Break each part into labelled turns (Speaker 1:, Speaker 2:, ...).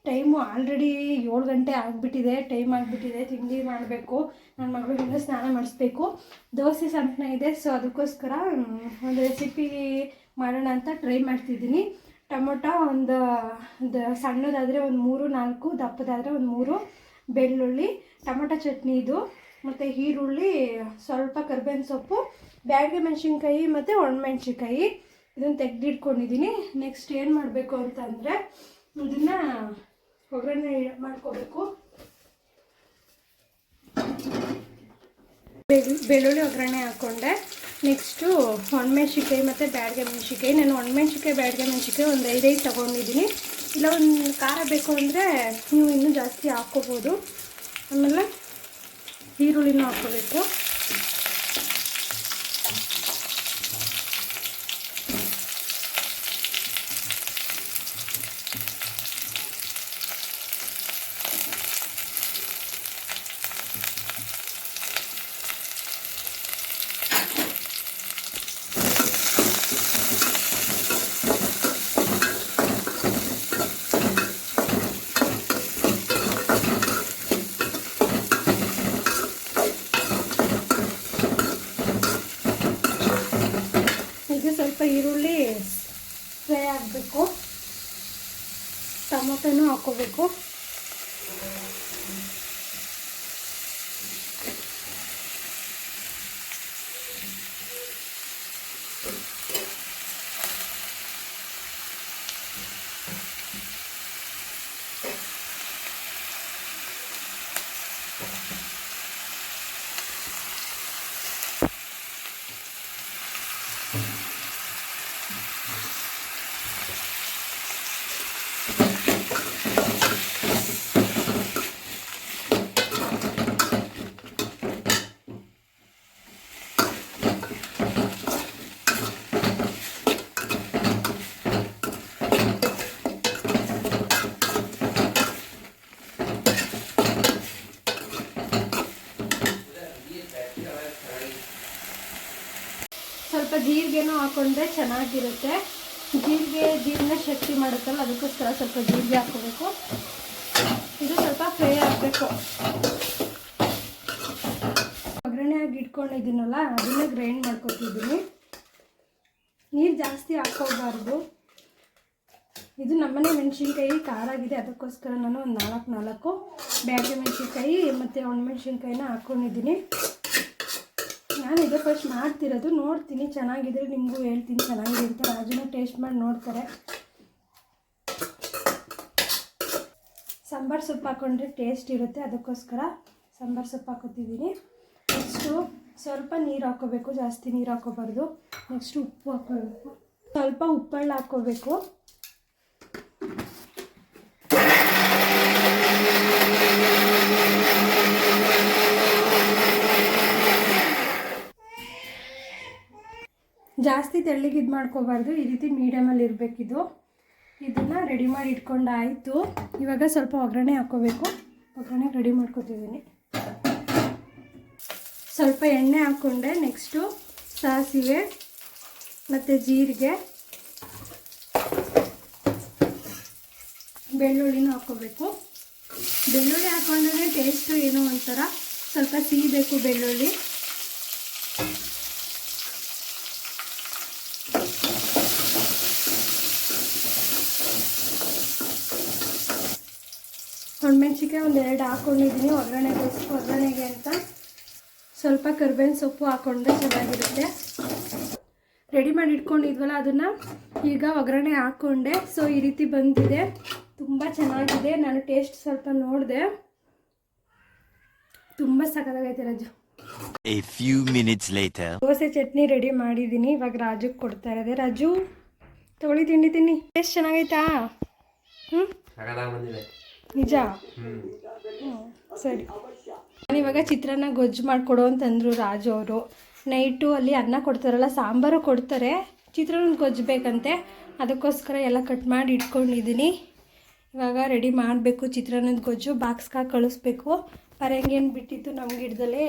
Speaker 1: Time already 7 ಗಂಟೆ ಆಗಿಬಿಟ್ಟಿದೆ, time ಆಗಿಬಿಟ್ಟಿದೆ. ತಿಂಡಿ ಮಾಡಬೇಕು, ನನ್ನ ಮಗಳಿಂದ ಸ್ನಾನ ಮಾಡಿಸ್ಬೇಕು. ದೋಸೆ ಸಂಪಣ ಇದೆ, ಸೊ ಅದಕ್ಕೋಸ್ಕರ ಒಂದು ರೆಸಿಪಿ ಮಾಡೋಣ ಅಂತ ಟ್ರೈ ಮಾಡ್ತಿದ್ದೀನಿ. ಟೊಮೊಟೊ ಒಂದು ಸಣ್ಣದಾದರೆ ಒಂದು 3-4, ದಪ್ಪದಾದರೆ ಒಂದು 3, ಬೆಳ್ಳುಳ್ಳಿ, ಟೊಮೊಟೊ ಚಟ್ನಿ ಇದು, ಮತ್ತು ಈರುಳ್ಳಿ, ಸ್ವಲ್ಪ ಕರಿಬೇವಿನ ಸೊಪ್ಪು, ಬ್ಯಾಡಗೆ ಮೆಣಸಿನ್ಕಾಯಿ ಮತ್ತು ಒಣಮೆಣ್ಸಿನ್ಕಾಯಿ ಇದನ್ನು ತೆಗೆದಿಟ್ಕೊಂಡಿದ್ದೀನಿ. ನೆಕ್ಸ್ಟ್ ಏನು ಮಾಡಬೇಕು ಅಂತಂದರೆ ಇದನ್ನು ಒಗ್ಗರಣೆ ಮಾಡ್ಕೋಬೇಕು. ಬೆಳ್ಳುಳ್ಳಿ ಒಗ್ಗರಣೆ ಹಾಕ್ಕೊಂಡೆ. ನೆಕ್ಸ್ಟು ಒಣಮೆಣ್ಸಿನ್ಕಾಯಿ ಮತ್ತು ಬ್ಯಾಡಗೆ ಮೆಣಸಿನ್ಕಾಯಿ. ನಾನು ಒಣಮೆಣ್ಸಿನ್ಕಾಯಿ ಬ್ಯಾಡಗೆ ಮೆಣಸಿನ್ಕಾಯಿ ಒಂದು 5 ತೊಗೊಂಡಿದ್ದೀನಿ. ಇಲ್ಲ ಒಂದು ಖಾರ ಬೇಕು ಅಂದರೆ ನೀವು ಇನ್ನೂ ಜಾಸ್ತಿ ಹಾಕ್ಕೋಬೋದು. ಆಮೇಲೆ ಈರುಳ್ಳಿನೂ ಹಾಕ್ಕೋಬೇಕು. ಸ್ವಲ್ಪ ಈರುಳ್ಳಿ ಫ್ರೈ ಆಗಬೇಕು. ಟೊಮೊಟೊನೂ ಹಾಕ್ಕೋಬೇಕು. ಸ್ವಲ್ಪ ಜೀರಿಗೆನೂ ಹಾಕೊಂಡ್ರೆ ಚೆನ್ನಾಗಿರುತ್ತೆ. ಜೀರ್ಣ ಶಕ್ತಿ ಮಾಡುತ್ತಲ್ಲ, ಅದಕ್ಕೋಸ್ಕರ ಸ್ವಲ್ಪ ಜೀರಿಗೆ ಹಾಕೋಬೇಕು. ಇದು ಸ್ವಲ್ಪ ಫ್ರೈ ಆಗಬೇಕು. ಒಗ್ಗರಣೆ ಆಗಿ ಇಟ್ಕೊಂಡಿದ್ದೀನಲ್ಲ ಅದನ್ನ ಗ್ರೈಂಡ್ ಮಾಡ್ಕೊತಿದ್ದೀನಿ. ನೀರು ಜಾಸ್ತಿ ಹಾಕೋಬಾರ್ದು. ಇದು ನಮ್ಮನೆ ಮೆಣಸಿನ್ಕಾಯಿ ಖಾರ ಆಗಿದೆ, ಅದಕ್ಕೋಸ್ಕರ ನಾನು ಒಂದು 4 ಬ್ಯಾಡಗೆ ಮೆಣಸಿನ್ಕಾಯಿ ಮತ್ತು ಒಣಮೆಣ್ಸಿನ್ಕಾಯಿನ ಹಾಕ್ಕೊಂಡಿದ್ದೀನಿ. ನಾನು ಇದೇ ಫಸ್ಟ್ ಮಾಡ್ತಿರೋದು. ನೋಡ್ತೀನಿ, ಚೆನ್ನಾಗಿದ್ರೆ ನಿಮಗೂ ಹೇಳ್ತೀನಿ ಚೆನ್ನಾಗಿದೆ ಅಂತ. ರಾಜುನ ಟೇಸ್ಟ್ ಮಾಡಿ ನೋಡ್ತಾರೆ. ಸಾಂಬಾರು ಸೊಪ್ಪು ಹಾಕ್ಕೊಂಡ್ರೆ ಟೇಸ್ಟ್ ಇರುತ್ತೆ, ಅದಕ್ಕೋಸ್ಕರ ಸಾಂಬಾರು ಸೊಪ್ಪು ಹಾಕೋತಿದ್ದೀನಿ. ನೆಕ್ಸ್ಟು ಸ್ವಲ್ಪ ನೀರು ಹಾಕ್ಕೋಬೇಕು, ಜಾಸ್ತಿ ನೀರು ಹಾಕ್ಕೋಬಾರ್ದು. ನೆಕ್ಸ್ಟು ಉಪ್ಪು ಹಾಕ್ಕೋಬೇಕು, ಸ್ವಲ್ಪ ಉಪ್ಪೆಳ್ಳ ಹಾಕ್ಕೋಬೇಕು. ಜಾಸ್ತಿ ತೆಳ್ಳಗೆ ಇದು ಮಾಡ್ಕೋಬಾರ್ದು, ಈ ರೀತಿ ಮೀಡಿಯಮಲ್ಲಿ ಇರಬೇಕಿದು. ಇದನ್ನು ರೆಡಿ ಮಾಡಿ ಇಟ್ಕೊಂಡಾಯಿತು. ಇವಾಗ ಸ್ವಲ್ಪ ಒಗ್ಗರಣೆ ಹಾಕ್ಕೋಬೇಕು. ಒಗ್ಗರಣೆ ರೆಡಿ ಮಾಡ್ಕೊತಿದ್ದೀನಿ. ಸ್ವಲ್ಪ ಎಣ್ಣೆ ಹಾಕ್ಕೊಂಡೆ. ನೆಕ್ಸ್ಟು ಸಾಸಿವೆ ಮತ್ತು ಜೀರಿಗೆ, ಬೆಳ್ಳುಳ್ಳಿನೂ ಹಾಕ್ಕೋಬೇಕು. ಬೆಳ್ಳುಳ್ಳಿ ಹಾಕ್ಕೊಂಡ್ರೆ ಟೇಸ್ಟು ಏನೋ ಒಂಥರ ಸ್ವಲ್ಪ ಸಿಹಿಬೇಕು ಬೆಳ್ಳುಳ್ಳಿ. ಒಣಮೆಣ್ಸಿನ್ಕಾಯಿ ಒಂದು 2 ಹಾಕ್ಕೊಂಡಿದ್ದೀನಿ ಒಗ್ಗರಣೆಗೆ ಅಂತ. ಸ್ವಲ್ಪ ಕರಿಬೇವಿನ ಸೊಪ್ಪು ಹಾಕ್ಕೊಂಡ್ರೆ ಚೆನ್ನಾಗಿರುತ್ತೆ. ರೆಡಿ ಮಾಡಿ ಇಟ್ಕೊಂಡಿದ್ವಲ್ಲ ಅದನ್ನು ಈಗ ಒಗ್ಗರಣೆ ಹಾಕ್ಕೊಂಡೆ. ಸೊ ಈ ರೀತಿ ಬಂದಿದೆ, ತುಂಬ ಚೆನ್ನಾಗಿದೆ. ನಾನು ಟೇಸ್ಟ್ ಸ್ವಲ್ಪ ನೋಡಿದೆ, ತುಂಬ ಸಖತ್ತಾಗೈತೆ Raju.
Speaker 2: A few minutes later.
Speaker 1: Dosa ಚಟ್ನಿ ರೆಡಿ ಮಾಡಿದ್ದೀನಿ, ಇವಾಗ ರಾಜುಗೆ ಕೊಡ್ತಾ ಇರೋದೆ. ರಾಜು ತಗೊಳ್ಳಿ, ತಿಂಡಿ ತಿನ್ನಿ. ಟೇಸ್ಟ್ ಚೆನ್ನಾಗೈತಾ? ನಿಜ? ಸರಿ. ನಾನಿವಾಗ ಚಿತ್ರಾನ್ನ ಗೊಜ್ಜು ಮಾಡಿಕೊಡು ಅಂತಂದರು ರಾಜು ಅವರು. ನೈಟು ಅಲ್ಲಿ ಅನ್ನ ಕೊಡ್ತಾರಲ್ಲ, ಸಾಂಬಾರು ಕೊಡ್ತಾರೆ, ಚಿತ್ರಾನ್ನ ಗೊಜ್ಜು ಬೇಕಂತೆ. ಅದಕ್ಕೋಸ್ಕರ ಎಲ್ಲ ಕಟ್ ಮಾಡಿ ಇಟ್ಕೊಂಡಿದ್ದೀನಿ. ಇವಾಗ ರೆಡಿ ಮಾಡಬೇಕು ಚಿತ್ರಾನ್ನದ ಗೊಜ್ಜು. ಬಾಕ್ಸ್ಗೆ ಕಳಿಸ್ಬೇಕು. ಪರಂಗೇನು ಬಿಟ್ಟಿತ್ತು ನಮ್ಮ ಗಿಡದಲ್ಲೇ,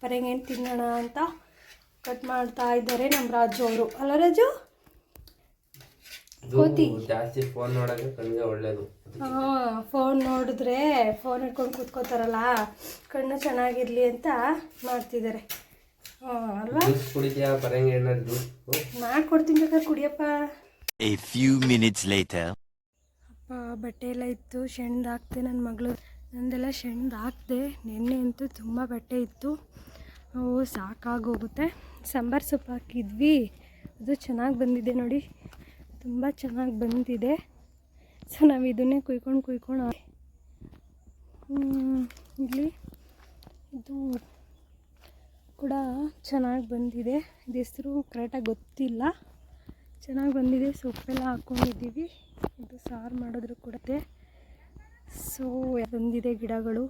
Speaker 1: ಪರಂಗೇನು ತಿನ್ನೋಣ ಅಂತ ಕಟ್ ಮಾಡ್ತಾ ಇದ್ದಾರೆ ನಮ್ಮ ರಾಜು ಅವರು. ಅಲ್ಲ ರಾಜು? ಕೋತಿ
Speaker 3: ಜಾಸ್ತಿ ಫೋನ್ ನೋಡೋಕೆ ಕಣ್ಣಿಗೆ ಒಳ್ಳೇದು.
Speaker 1: ಫೋನ್ ನೋಡಿದ್ರೆ ಫೋನ್ ಇಟ್ಕೊಂಡು ಕೂತ್ಕೋತಾರಲ್ಲ, ಕಣ್ಣು ಚೆನ್ನಾಗಿರಲಿ ಅಂತ ಮಾಡ್ತಿದ್ದಾರೆ ಅಲ್ವಾ.
Speaker 3: ಜ್ಯೂಸ್ ಕುಡಿದ್ಯಾ? ಬರಂಗೆ ಏನಾದ್ರು ಜ್ಯೂಸ್
Speaker 1: ಮಾಡ್ಕೊಡ್ತೀನಿ ಬೇಕಾದ್ರೆ ಕುಡಿಯಪ್ಪ.
Speaker 2: A few minutes later.
Speaker 1: ಅಪ್ಪ ಬಟ್ಟೆ ಎಲ್ಲ ಇತ್ತು, ಶೆಣ್ದು ಹಾಕ್ತೆ ನನ್ನ ಮಗಳು. ನಂದೆಲ್ಲ ಶೆಣ್ದು ಹಾಕ್ದೆ. ನೆನ್ನೆ ಅಂತೂ ತುಂಬ ಬಟ್ಟೆ ಇತ್ತು, ಅವು ಸಾಕಾಗೋಗುತ್ತೆ. ಸಾಂಬಾರು ಸೊಪ್ಪು ಹಾಕಿದ್ವಿ, ಅದು ಚೆನ್ನಾಗಿ ಬಂದಿದೆ ನೋಡಿ, ತುಂಬ ಚೆನ್ನಾಗಿ ಬಂದಿದೆ. ಸೊ ನಾವು ಇದನ್ನೇ ಕುಯ್ಕೊಂಡು ಇಲ್ಲಿ ಇದು ಕೂಡ ಚೆನ್ನಾಗಿ ಬಂದಿದೆ. ಇದು ಹೆಸರು ಕರೆಕ್ಟಾಗಿ ಗೊತ್ತಿಲ್ಲ, ಚೆನ್ನಾಗಿ ಬಂದಿದೆ. ಸೊಪ್ಪೆಲ್ಲ ಹಾಕ್ಕೊಂಡಿದ್ದೀವಿ, ಇದು ಸಾರು ಮಾಡಿದ್ರು ಕೂಡ. ಸೊ ಬಂದಿದೆ ಗಿಡಗಳು.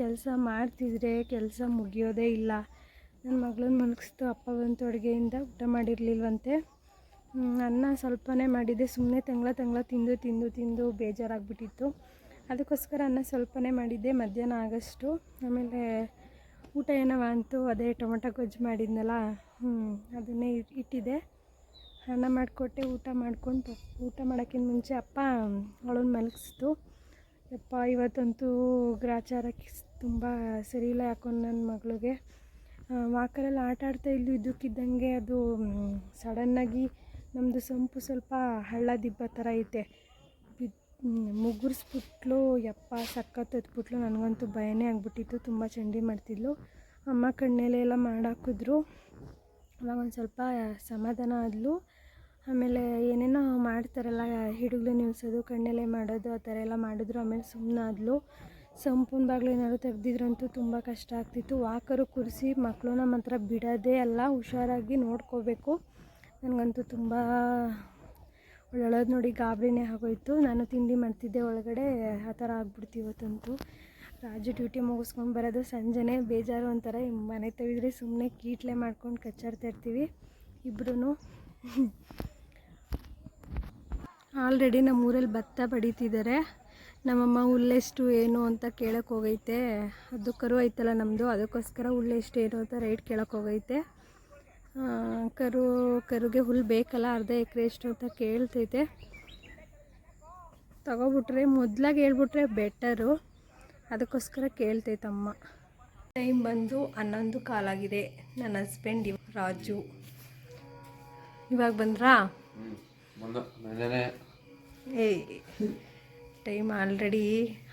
Speaker 1: ಕೆಲಸ ಮಾಡ್ತಿದ್ರೆ ಕೆಲಸ ಮುಗಿಯೋದೇ ಇಲ್ಲ. ನನ್ನ ಮಗಳನ್ನ ಮಲಗಿಸ್ತು, ಅಪ್ಪ ಬಂತು ಅಡುಗೆಯಿಂದ, ಊಟ ಮಾಡಿರಲಿಲ್ವಂತೆ. ಅನ್ನ ಸ್ವಲ್ಪನೇ ಮಾಡಿದ್ದೆ, ಸುಮ್ಮನೆ ತಂಗ್ಳ ತಿಂದು ಬೇಜಾರಾಗ್ಬಿಟ್ಟಿತ್ತು. ಅದಕ್ಕೋಸ್ಕರ ಅನ್ನ ಸ್ವಲ್ಪನೇ ಮಾಡಿದ್ದೆ, ಮಧ್ಯಾಹ್ನ ಆಗಷ್ಟು. ಆಮೇಲೆ ಊಟ ಏನೋ ಅಂತು, ಅದೇ ಟೊಮೊಟೊ ಗೊಜ್ಜು ಮಾಡಿದ್ನಲ್ಲ, ಅದನ್ನೇ ಇಟ್ಟಿದ್ದೆ. ಅನ್ನ ಮಾಡಿಕೊಟ್ಟೆ, ಊಟ ಮಾಡೋಕ್ಕಿಂತ ಮುಂಚೆ ಅಪ್ಪ ಅವಳನ್ನ ಮಲಗಿಸ್ತು. ಯಪ್ಪ ಇವತ್ತಂತೂ ಗ್ರಾಚಾರಕ್ಕೆ ತುಂಬ ಸರಿ ಇಲ್ಲ ಯಾಕೋ ನನ್ನ ಮಗಳಿಗೆ. ವಾಕರಲ್ಲಿ ಆಟ ಆಡ್ತಾ ಇದ್ದಕ್ಕಿದ್ದಂಗೆ ಅದು ಸಡನ್ನಾಗಿ ನಮ್ಮದು ಸಂಪು ಸ್ವಲ್ಪ ಹಳ್ಳ ದಿಬ್ಬ ಥರ ಐತೆ, ಮುಗುರಿಸ್ಬಿಟ್ಲು. ಯಪ್ಪ ಸಖತ್ ಎತ್ಬಿಟ್ಲು. ನನಗಂತೂ ಭಯನೇ ಆಗಿಬಿಟ್ಟಿತ್ತು, ತುಂಬ ಚಂಡಿ ಮಾಡ್ತಿದ್ಲು. ಅಮ್ಮ ಕಣ್ಣೆಲೆ ಎಲ್ಲ ಮಾಡಾಕಿದ್ರು, ಅವಾಗ ಒಂದು ಸ್ವಲ್ಪ ಸಮಾಧಾನ ಆದಳು. ಆಮೇಲೆ ಏನೇನೋ ಮಾಡ್ತಾರಲ್ಲ, ಹಿಡುಗ್ಲು ನಿಲ್ಸೋದು, ಕಣ್ಣೆಲೆ ಮಾಡೋದು, ಆ ಥರ ಎಲ್ಲ ಮಾಡಿದ್ರು. ಆಮೇಲೆ ಸುಮ್ಮನಾದ್ಲು. ಸಂಪೂರ್ಣ ಬಾಗಿಲು ಏನಾದ್ರು ತೆಗ್ದಿದ್ರಂತೂ ತುಂಬ ಕಷ್ಟ ಆಗ್ತಿತ್ತು. ವಾಕರು ಕೂರಿಸಿ ಮಕ್ಕಳನ್ನ ಮಾತ್ರ ಬಿಡೋದೇ ಅಲ್ಲ, ಹುಷಾರಾಗಿ ನೋಡ್ಕೋಬೇಕು. ನನಗಂತೂ ತುಂಬ ಒಳ್ಳೊಳೋದು ನೋಡಿ ಗಾಬರಿನೇ ಆಗೋಯ್ತು. ನಾನು ತಿಂಡಿ ಮಾಡ್ತಿದ್ದೆ ಒಳಗಡೆ, ಆ ಥರ ಆಗ್ಬಿಡ್ತು ಇವತ್ತಂತೂ. ರಾಜು ಡ್ಯೂಟಿ ಮುಗಿಸ್ಕೊಂಡು ಬರೋದು ಸಂಜೆನೇ, ಬೇಜಾರು ಒಂಥರ. ಮನೆ ತೆಗೆದ್ರೆ ಸುಮ್ಮನೆ ಕೀಟ್ಲೆ ಮಾಡ್ಕೊಂಡು ಕಚ್ಚಾಡ್ತಾ ಇರ್ತೀವಿ ಇಬ್ಬರೂ. ಆಲ್ರೆಡಿ ನಮ್ಮೂರಲ್ಲಿ ಭತ್ತ ಬಡಿತಿದ್ದಾರೆ. ನಮ್ಮಮ್ಮ ಹುಲ್ಲೆಷ್ಟು ಏನು ಅಂತ ಕೇಳಕ್ಕೆ ಹೋಗೈತೆ. ಅದು ಕರು ಐತಲ್ಲ ನಮ್ಮದು, ಅದಕ್ಕೋಸ್ಕರ ಹುಲ್ಲೆಷ್ಟು ಏನು ಅಂತ ರೇಟ್ ಕೇಳಕ್ಕೆ ಹೋಗೈತೆ. ಕರುಗೆ ಹುಲ್ಲು ಬೇಕಲ್ಲ, ಅರ್ಧ ಎಕರೆ ಎಷ್ಟು ಅಂತ ಕೇಳ್ತೈತೆ. ತಗೋಬಿಟ್ರೆ ಮೊದಲಾಗಿ ಹೇಳ್ಬಿಟ್ರೆ ಬೆಟರು, ಅದಕ್ಕೋಸ್ಕರ ಕೇಳ್ತೈತಮ್ಮ. ಟೈಮ್ ಬಂದು 11 ಕಾಲಾಗಿದೆ. ನನ್ನ ಹಸ್ಬೆಂಡ್ ರಾಜು ಇವಾಗ ಬಂದ್ರಾ? ಟೈಮ್ ಆಲ್ರೆಡಿ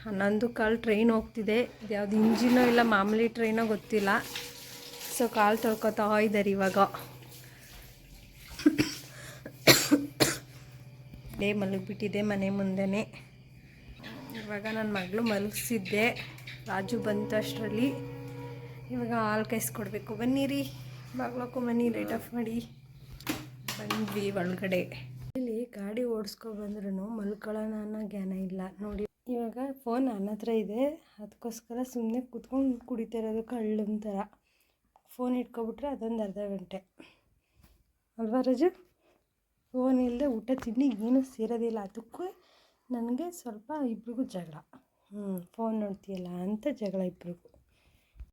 Speaker 1: 11 ಕಾಲು. ಟ್ರೈನ್ ಹೋಗ್ತಿದೆ, ಇದು ಯಾವುದು ಇಂಜಿನೋ ಇಲ್ಲ ಮಾಮೂಲಿ ಟ್ರೈನೋ ಗೊತ್ತಿಲ್ಲ. ಸೊ ಕಾಲು ತೊಳ್ಕೊತಾ ಇದ್ದಾರೆ ಇವಾಗ. ಮಲಗಿಬಿಟ್ಟಿದೆ ಮನೆ ಮುಂದೆನೇ. ಇವಾಗ ನನ್ನ ಮಗಳು ಮಲಗಿಸಿದ್ದೆ, ರಾಜು ಬಂತು ಅಷ್ಟರಲ್ಲಿ. ಇವಾಗ ಹಾಲು ಕಾಯಿಸ್ಕೊಡ್ಬೇಕು. ಬನ್ನಿರಿ, ಬಾಗ್ಲಕ್ಕೂ ಬನ್ನಿ, ಲೈಟ್ ಆಫ್ ಮಾಡಿ. ಬಂದ್ವಿ ಒಳಗಡೆ. ಇಲ್ಲಿ ಗಾಡಿ ಓಡಿಸ್ಕೊಬಂದ್ರೂ ಮಲ್ಕೊಳ್ಳೋಣ ಅನ್ನೋ ಜ್ಞಾನ ಇಲ್ಲ ನೋಡಿ. ಇವಾಗ ಫೋನ್ ನನ್ನ ಹತ್ರ ಇದೆ, ಅದಕ್ಕೋಸ್ಕರ ಸುಮ್ಮನೆ ಕೂತ್ಕೊಂಡು ಕುಡಿತಾ ಇರೋದು ಕಳ್ಳನ ಥರ. ಫೋನ್ ಇಟ್ಕೊಬಿಟ್ರೆ ಅದೊಂದು ಅರ್ಧ ಗಂಟೆ ಅಲ್ವಾ ರಾಜು? ಫೋನ್ ಇಲ್ಲದೆ ಊಟ ತಿಂಡಿ ಏನೂ ಸೇರೋದಿಲ್ಲ. ಅದಕ್ಕೂ ನನಗೆ ಸ್ವಲ್ಪ ಇಬ್ರಿಗೂ ಜಗಳ. ಫೋನ್ ನೋಡ್ತೀಯಲ್ಲ ಅಂತ ಜಗಳ ಇಬ್ರಿಗೂ.